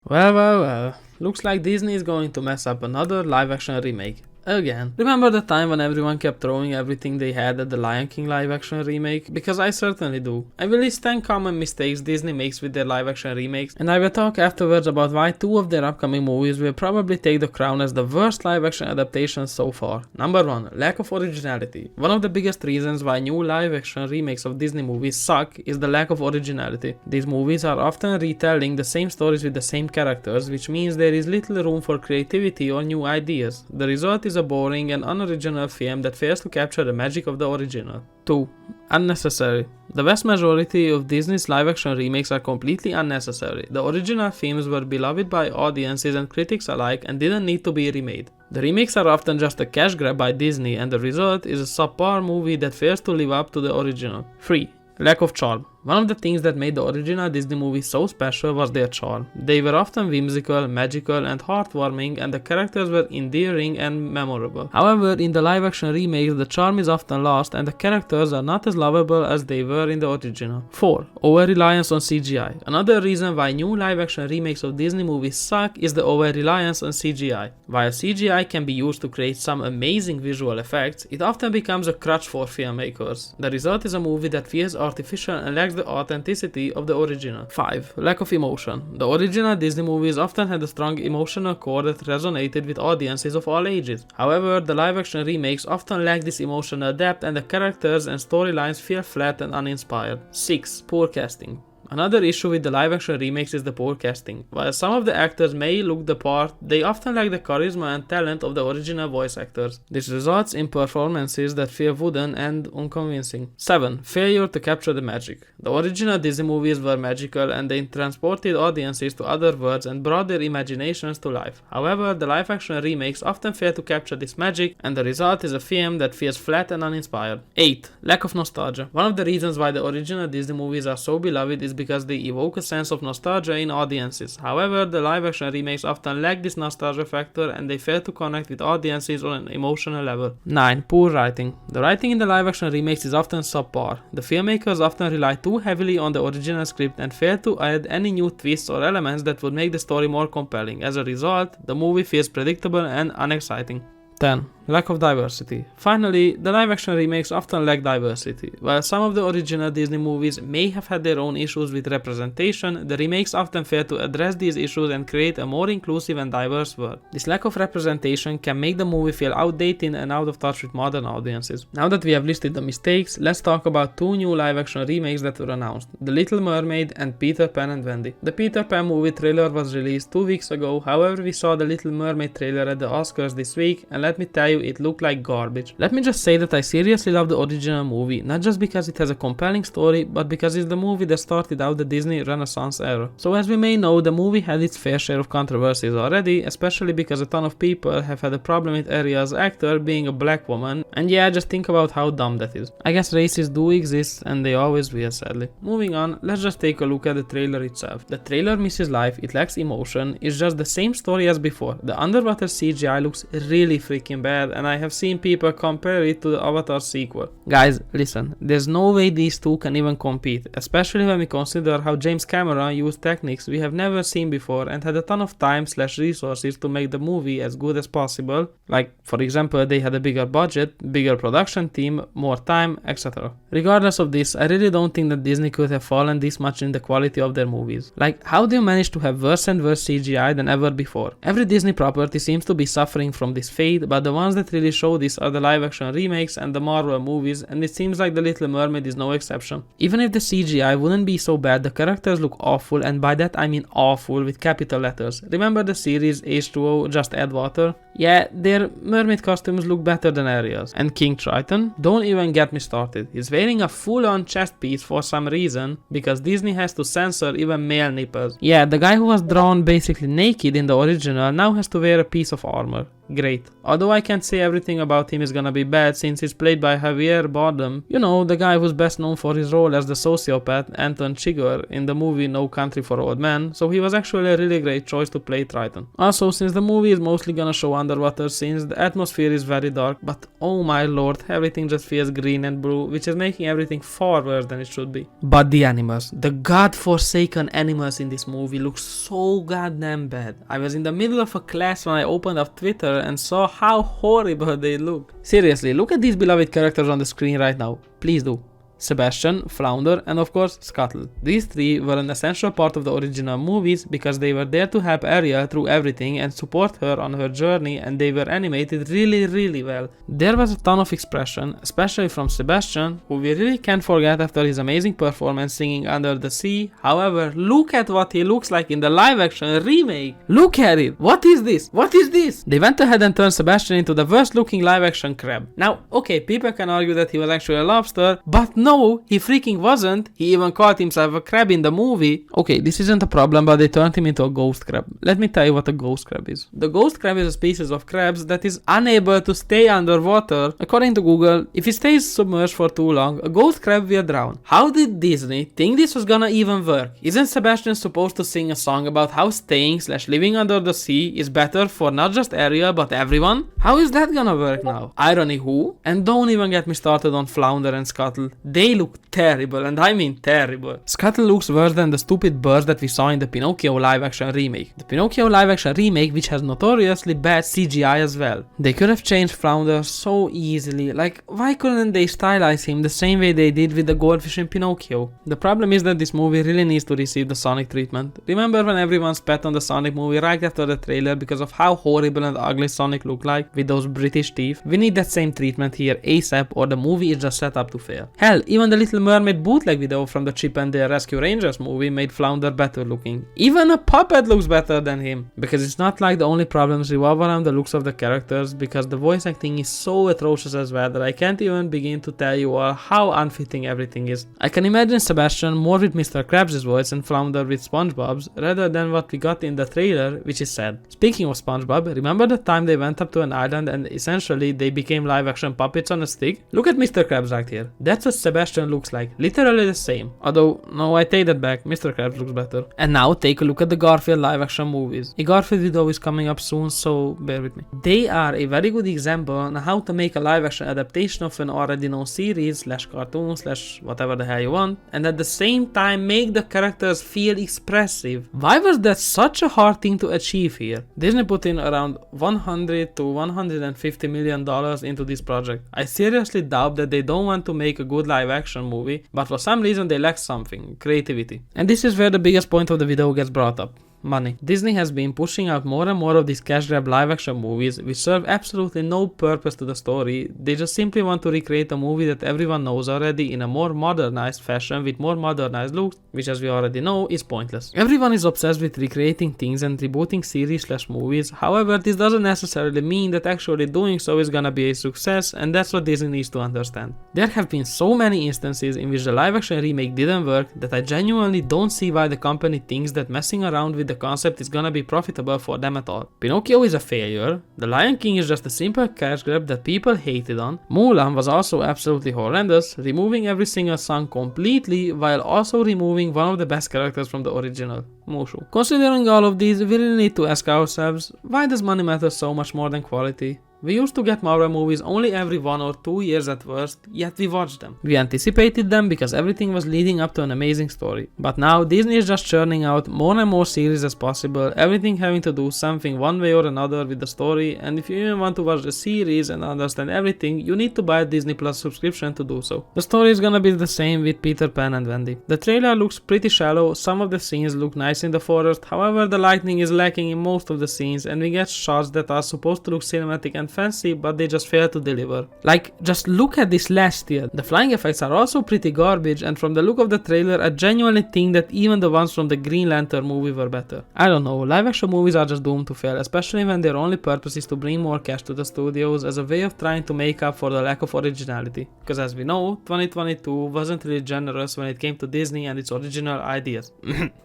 Well. Looks like Disney is going to mess up another live action remake. Again. Remember the time when everyone kept throwing everything they had at the Lion King live action remake? Because I certainly do. I will list 10 common mistakes Disney makes with their live action remakes, and I will talk afterwards about why 2 of their upcoming movies will probably take the crown as the worst live action adaptations so far. Number 1. Lack of originality. One of the biggest reasons why new live action remakes of Disney movies suck is the lack of originality. These movies are often retelling the same stories with the same characters, which means there is little room for creativity or new ideas. The result is a boring and unoriginal film that fails to capture the magic of the original. 2. Unnecessary. The vast majority of Disney's live-action remakes are completely unnecessary. The original films were beloved by audiences and critics alike and didn't need to be remade. The remakes are often just a cash grab by Disney, and the result is a subpar movie that fails to live up to the original. 3. Lack of charm. One of the things that made the original Disney movies so special was their charm. They were often whimsical, magical, and heartwarming, and the characters were endearing and memorable. However, in the live-action remakes, the charm is often lost, and the characters are not as lovable as they were in the original. 4. Over-reliance on CGI. Another reason why new live-action remakes of Disney movies suck is the over-reliance on CGI. While CGI can be used to create some amazing visual effects, it often becomes a crutch for filmmakers. The result is a movie that feels artificial and lacks the authenticity of the original. 5. Lack of emotion. The original Disney movies often had a strong emotional core that resonated with audiences of all ages. However, the live-action remakes often lack this emotional depth, and the characters and storylines feel flat and uninspired. 6. Poor casting. Another issue with the live-action remakes is the poor casting. While some of the actors may look the part, they often lack the charisma and talent of the original voice actors. This results in performances that feel wooden and unconvincing. 7. Failure to capture the magic. The original Disney movies were magical, and they transported audiences to other worlds and brought their imaginations to life. However, the live-action remakes often fail to capture this magic, and the result is a film that feels flat and uninspired. 8. Lack of nostalgia. One of the reasons why the original Disney movies are so beloved is because they evoke a sense of nostalgia in audiences. However, the live-action remakes often lack this nostalgia factor, and they fail to connect with audiences on an emotional level. 9. Poor writing. The writing in the live-action remakes is often subpar. The filmmakers often rely too heavily on the original script and fail to add any new twists or elements that would make the story more compelling. As a result, the movie feels predictable and unexciting. 10. Lack of diversity. Finally, the live-action remakes often lack diversity. While some of the original Disney movies may have had their own issues with representation, the remakes often fail to address these issues and create a more inclusive and diverse world. This lack of representation can make the movie feel outdated and out of touch with modern audiences. Now that we have listed the mistakes, let's talk about 2 new live-action remakes that were announced: The Little Mermaid and Peter Pan and Wendy. The Peter Pan movie trailer was released 2 weeks ago, however we saw the Little Mermaid trailer at the Oscars this week, and let me tell you, it looked like garbage. Let me just say that I seriously love the original movie, not just because it has a compelling story, but because it's the movie that started out the Disney Renaissance era. So as we may know, the movie had its fair share of controversies already, especially because a ton of people have had a problem with Ariel's actor being a black woman, and yeah, just think about how dumb that is. I guess races do exist, and they always will, sadly. Moving on, let's just take a look at the trailer itself. The trailer misses life, it lacks emotion, it's just the same story as before. The underwater CGI looks really freaking bad, and I have seen people compare it to the Avatar sequel. Guys, listen, there's no way these two can even compete, especially when we consider how James Cameron used techniques we have never seen before and had a ton of time/resources to make the movie as good as possible. Like, for example, they had a bigger budget, bigger production team, more time, etc. Regardless of this, I really don't think that Disney could have fallen this much in the quality of their movies. Like, how do you manage to have worse and worse CGI than ever before? Every Disney property seems to be suffering from this fate, but the ones that really show this are the live-action remakes and the Marvel movies, and it seems like The Little Mermaid is no exception. Even if the CGI wouldn't be so bad, the characters look awful, and by that I mean awful with capital letters. Remember the series H2O, Just Add Water? Yeah, their mermaid costumes look better than Ariel's. And King Triton? Don't even get me started. He's wearing a full-on chest piece for some reason, because Disney has to censor even male nipples. Yeah, the guy who was drawn basically naked in the original now has to wear a piece of armor. Great. Although I can't say everything about him is gonna be bad since he's played by Javier Bardem, you know, the guy who's best known for his role as the sociopath Anton Chigurh in the movie No Country for Old Men, so he was actually a really great choice to play Triton. Also, since the movie is mostly gonna show underwater scenes, the atmosphere is very dark, but oh my lord, everything just feels green and blue, which is making everything far worse than it should be. But the animals, the godforsaken animals in this movie look so goddamn bad. I was in the middle of a class when I opened up Twitter and saw how horrible they look. Seriously, look at these beloved characters on the screen right now. Please do. Sebastian, Flounder, and of course Scuttle. These three were an essential part of the original movies because they were there to help Ariel through everything and support her on her journey, and they were animated really well. There was a ton of expression, especially from Sebastian, who we really can't forget after his amazing performance singing Under the Sea. However, look at what he looks like in the live action remake. Look at it! What is this? What is this? They went ahead and turned Sebastian into the worst looking live action crab. Now, okay, people can argue that he was actually a lobster, but no, he freaking wasn't. He even called himself a crab in the movie. Okay, this isn't a problem, but they turned him into a ghost crab. Let me tell you what a ghost crab is. The ghost crab is a species of crabs that is unable to stay underwater. According to Google, if it stays submerged for too long, a ghost crab will drown. How did Disney think this was gonna even work? Isn't Sebastian supposed to sing a song about how staying/living under the sea is better for not just Ariel but everyone? How is that gonna work now? Irony who? And don't even get me started on Flounder and Scuttle. They look terrible, and I mean terrible. Scuttle looks worse than the stupid birds that we saw in the Pinocchio live action remake. The Pinocchio live action remake, which has notoriously bad CGI as well. They could have changed Flounder so easily. Like, why couldn't they stylize him the same way they did with the goldfish in Pinocchio? The problem is that this movie really needs to receive the Sonic treatment. Remember when everyone spat on the Sonic movie right after the trailer because of how horrible and ugly Sonic looked like with those British teeth? We need that same treatment here ASAP, or the movie is just set up to fail. Hell, even the Little Mermaid bootleg video from the Chip and Dale Rescue Rangers movie made Flounder better looking. Even a puppet looks better than him. Because it's not like the only problems revolve around the looks of the characters, because the voice acting is so atrocious as well that I can't even begin to tell you all how unfitting everything is. I can imagine Sebastian more with Mr. Krabs' voice and Flounder with SpongeBob's, rather than what we got in the trailer, which is sad. Speaking of SpongeBob, remember the time they went up to an island and essentially they became live action puppets on a stick? Look at Mr. Krabs right here. That's what Sebastian looks like, literally the same. Although, no, I take that back, Mr. Krabs looks better. And now take a look at the Garfield live action movies. A Garfield video is coming up soon, so bear with me. They are a very good example on how to make a live action adaptation of an already known series / cartoon / whatever the hell you want, and at the same time make the characters feel expressive. Why was that such a hard thing to achieve here? Disney put in around $100 to $150 million into this project. I seriously doubt that they don't want to make a good live action movie, but for some reason they lack something: creativity. And this is where the biggest point of the video gets brought up: money. Disney has been pushing out more and more of these cash grab live action movies which serve absolutely no purpose to the story. They just simply want to recreate a movie that everyone knows already in a more modernized fashion with more modernized looks, which, as we already know, is pointless. Everyone is obsessed with recreating things and rebooting series / movies. However, this doesn't necessarily mean that actually doing so is gonna be a success, and that's what Disney needs to understand. There have been so many instances in which the live action remake didn't work that I genuinely don't see why the company thinks that messing around with the concept is gonna be profitable for them at all. Pinocchio is a failure, The Lion King is just a simple cash grab that people hated on, Mulan was also absolutely horrendous, removing every single song completely while also removing one of the best characters from the original, Mushu. Considering all of these, we really need to ask ourselves, why does money matter so much more than quality? We used to get Marvel movies only every 1 or 2 years at worst, yet we watched them. We anticipated them because everything was leading up to an amazing story. But now Disney is just churning out more and more series as possible, everything having to do something one way or another with the story, and if you even want to watch the series and understand everything, you need to buy a Disney Plus subscription to do so. The story is gonna be the same with Peter Pan and Wendy. The trailer looks pretty shallow, some of the scenes look nice in the forest, however the lighting is lacking in most of the scenes and we get shots that are supposed to look cinematic and fancy, but they just fail to deliver. Like, just look at this last year. The flying effects are also pretty garbage, and from the look of the trailer, I genuinely think that even the ones from the Green Lantern movie were better. I don't know, live action movies are just doomed to fail, especially when their only purpose is to bring more cash to the studios as a way of trying to make up for the lack of originality. Because as we know, 2022 wasn't really generous when it came to Disney and its original ideas.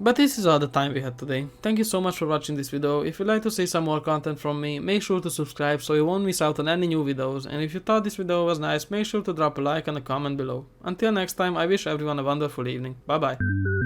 But this is all the time we had today. Thank you so much for watching this video. If you'd like to see some more content from me, make sure to subscribe so you won't miss out on any new videos, and if you thought this video was nice, make sure to drop a like and a comment below. Until next time, I wish everyone a wonderful evening. Bye bye.